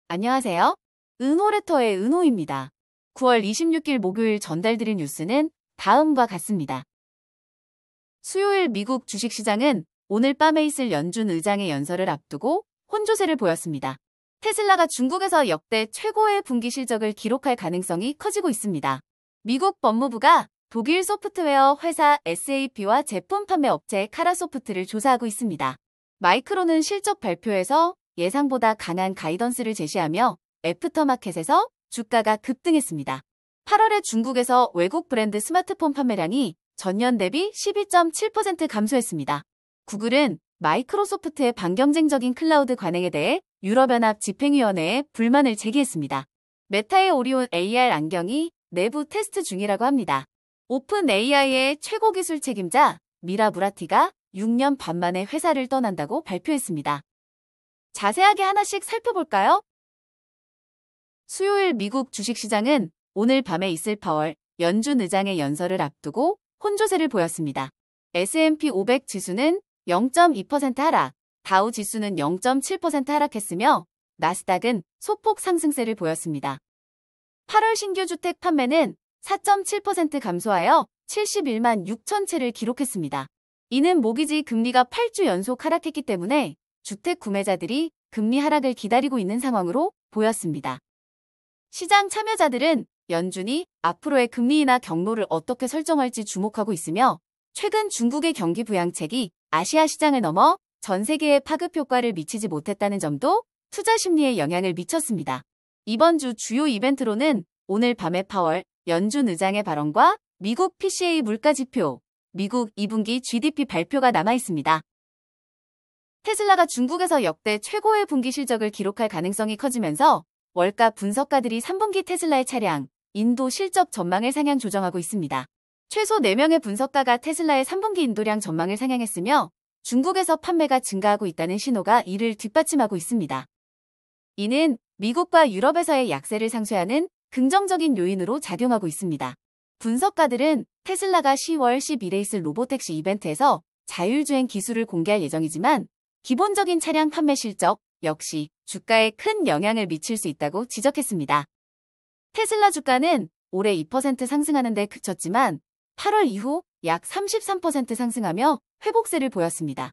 안녕하세요. 은호레터의 은호입니다. 9월 26일 목요일 전달드린 뉴스는 다음과 같습니다. 수요일 미국 주식시장은 오늘 밤에 있을 연준 의장의 연설을 앞두고 혼조세를 보였습니다. 테슬라가 중국에서 역대 최고의 분기 실적을 기록할 가능성이 커지고 있습니다. 미국 법무부가 독일 소프트웨어 회사 SAP와 제품 판매 업체 카라소프트를 조사하고 있습니다. 마이크론은 실적 발표에서 예상보다 강한 가이던스를 제시하며 애프터마켓에서 주가가 급등했습니다. 8월에 중국에서 외국 브랜드 스마트폰 판매량이 전년 대비 12.7% 감소했습니다. 구글은 마이크로소프트의 반경쟁적인 클라우드 관행에 대해 유럽연합 집행위원회에 불만을 제기했습니다. 메타의 오리온 AR 안경이 내부 테스트 중이라고 합니다. 오픈 AI의 최고 기술 책임자 미라 무라티가 6년 반 만에 회사를 떠난다고 발표했습니다. 자세하게 하나씩 살펴볼까요? 수요일 미국 주식시장은 오늘 밤에 있을 파월 연준 의장의 연설을 앞두고 혼조세를 보였습니다. S&P 500 지수는 0.2% 하락, 다우 지수는 0.7% 하락했으며 나스닥은 소폭 상승세를 보였습니다. 8월 신규 주택 판매는 4.7% 감소하여 71만 6천 채를 기록했습니다. 이는 모기지 금리가 8주 연속 하락했기 때문에 주택 구매자들이 금리 하락을 기다리고 있는 상황으로 보였습니다. 시장 참여자들은 연준이 앞으로의 금리 인하 경로를 어떻게 설정할지 주목하고 있으며 최근 중국의 경기 부양책이 아시아 시장을 넘어 전 세계에 파급 효과를 미치지 못했다는 점도 투자 심리에 영향을 미쳤습니다. 이번 주 주요 이벤트로는 오늘 밤에 파월 연준 의장의 발언과 미국 PCE 물가지표, 미국 2분기 GDP 발표가 남아있습니다. 테슬라가 중국에서 역대 최고의 분기 실적을 기록할 가능성이 커지면서 월가 분석가들이 3분기 테슬라의 차량, 인도 실적 전망을 상향 조정하고 있습니다. 최소 4명의 분석가가 테슬라의 3분기 인도량 전망을 상향했으며 중국에서 판매가 증가하고 있다는 신호가 이를 뒷받침하고 있습니다. 이는 미국과 유럽에서의 약세를 상쇄하는 긍정적인 요인으로 작용하고 있습니다. 분석가들은 테슬라가 10월 10일에 있을 로보택시 이벤트에서 자율주행 기술을 공개할 예정이지만 기본적인 차량 판매 실적 역시 주가에 큰 영향을 미칠 수 있다고 지적했습니다. 테슬라 주가는 올해 2% 상승하는 데 그쳤지만 8월 이후 약 33% 상승하며 회복세를 보였습니다.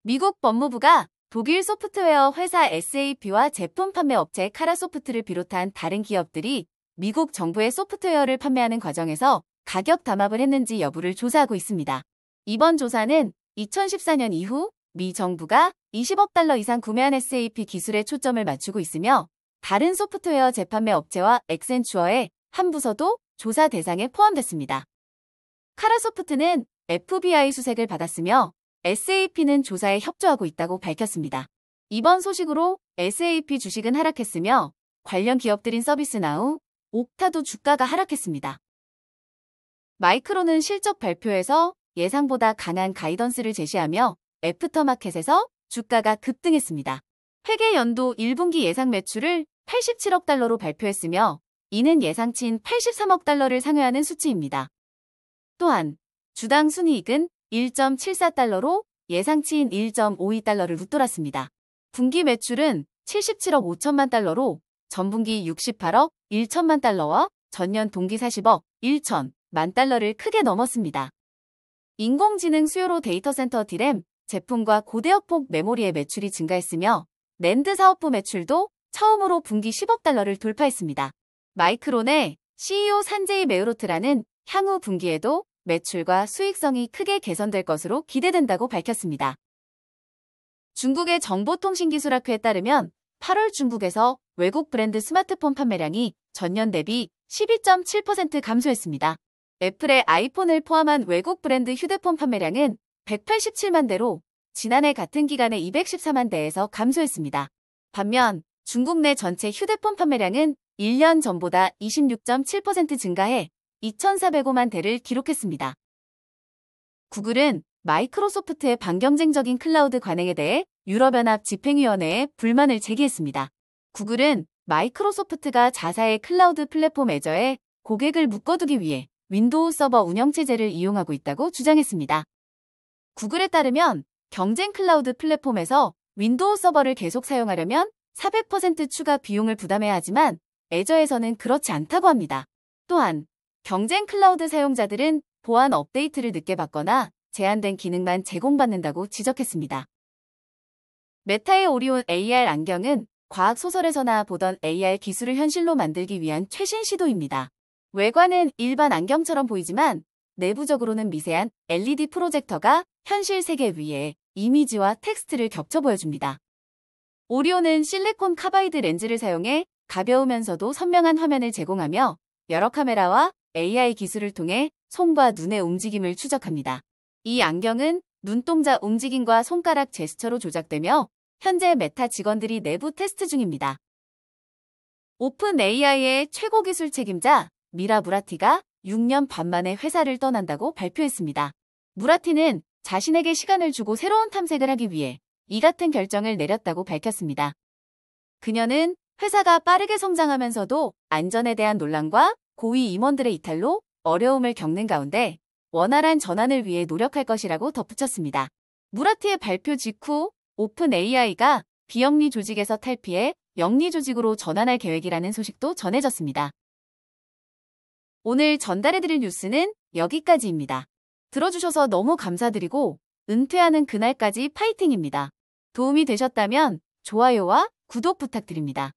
미국 법무부가 독일 소프트웨어 회사 SAP와 제품 판매 업체 카라소프트를 비롯한 다른 기업들이 미국 정부의 소프트웨어를 판매하는 과정에서 가격 담합을 했는지 여부를 조사하고 있습니다. 이번 조사는 2014년 이후 미 정부가 20억 달러 이상 구매한 SAP 기술에 초점을 맞추고 있으며 다른 소프트웨어 재판매 업체와 엑센추어의 한 부서도 조사 대상에 포함됐습니다. 카라소프트는 FBI 수색을 받았으며 SAP는 조사에 협조하고 있다고 밝혔습니다. 이번 소식으로 SAP 주식은 하락했으며 관련 기업들인 서비스나우, 옥타도 주가가 하락했습니다. 마이크론은 실적 발표에서 예상보다 강한 가이던스를 제시하며 애프터마켓에서 주가가 급등했습니다. 회계 연도 1분기 예상 매출을 87억 달러로 발표했으며 이는 예상치인 83억 달러를 상회하는 수치입니다. 또한 주당 순이익은 1.74달러로 예상치인 1.52달러를 웃돌았습니다. 분기 매출은 77억 5천만 달러로 전분기 68억 1천만 달러와 전년 동기 40억 1천만 달러를 크게 넘었습니다. 인공지능 수요로 데이터 센터 D램 제품과 고대역폭 메모리의 매출이 증가했으며 낸드 사업부 매출도 처음으로 분기 10억 달러를 돌파했습니다. 마이크론의 CEO 산제이 메우로트라는 향후 분기에도 매출과 수익성이 크게 개선될 것으로 기대된다고 밝혔습니다. 중국의 정보통신기술학회에 따르면 8월 중국에서 외국 브랜드 스마트폰 판매량이 전년 대비 12.7% 감소했습니다. 애플의 아이폰을 포함한 외국 브랜드 휴대폰 판매량은 187만 대로 지난해 같은 기간에 214만 대에서 감소했습니다. 반면 중국 내 전체 휴대폰 판매량은 1년 전보다 26.7% 증가해 2,405만 대를 기록했습니다. 구글은 마이크로소프트의 반경쟁적인 클라우드 관행에 대해 유럽연합 집행위원회에 불만을 제기했습니다. 구글은 마이크로소프트가 자사의 클라우드 플랫폼 애저에 고객을 묶어두기 위해 윈도우 서버 운영체제를 이용하고 있다고 주장했습니다. 구글에 따르면 경쟁 클라우드 플랫폼에서 윈도우 서버를 계속 사용하려면 400% 추가 비용을 부담해야 하지만 애저에서는 그렇지 않다고 합니다. 또한 경쟁 클라우드 사용자들은 보안 업데이트를 늦게 받거나 제한된 기능만 제공받는다고 지적했습니다. 메타의 오리온 AR 안경은 과학 소설에서나 보던 AR 기술을 현실로 만들기 위한 최신 시도입니다. 외관은 일반 안경처럼 보이지만 내부적으로는 미세한 LED 프로젝터가 현실 세계 위에 이미지와 텍스트를 겹쳐 보여줍니다. 오리온은 실리콘 카바이드 렌즈를 사용해 가벼우면서도 선명한 화면을 제공하며 여러 카메라와 AI 기술을 통해 손과 눈의 움직임을 추적합니다. 이 안경은 눈동자 움직임과 손가락 제스처로 조작되며 현재 메타 직원들이 내부 테스트 중입니다. 오픈 AI의 최고 기술 책임자 미라 무라티가 6년 반 만에 회사를 떠난다고 발표했습니다. 무라티는 자신에게 시간을 주고 새로운 탐색을 하기 위해 이 같은 결정을 내렸다고 밝혔습니다. 그녀는 회사가 빠르게 성장하면서도 안전에 대한 논란과 고위 임원들의 이탈로 어려움을 겪는 가운데 원활한 전환을 위해 노력할 것이라고 덧붙였습니다. 무라티의 발표 직후 오픈 AI가 비영리 조직에서 탈피해 영리 조직으로 전환할 계획이라는 소식도 전해졌습니다. 오늘 전달해드릴 뉴스는 여기까지입니다. 들어주셔서 너무 감사드리고 은퇴하는 그날까지 파이팅입니다. 도움이 되셨다면 좋아요와 구독 부탁드립니다.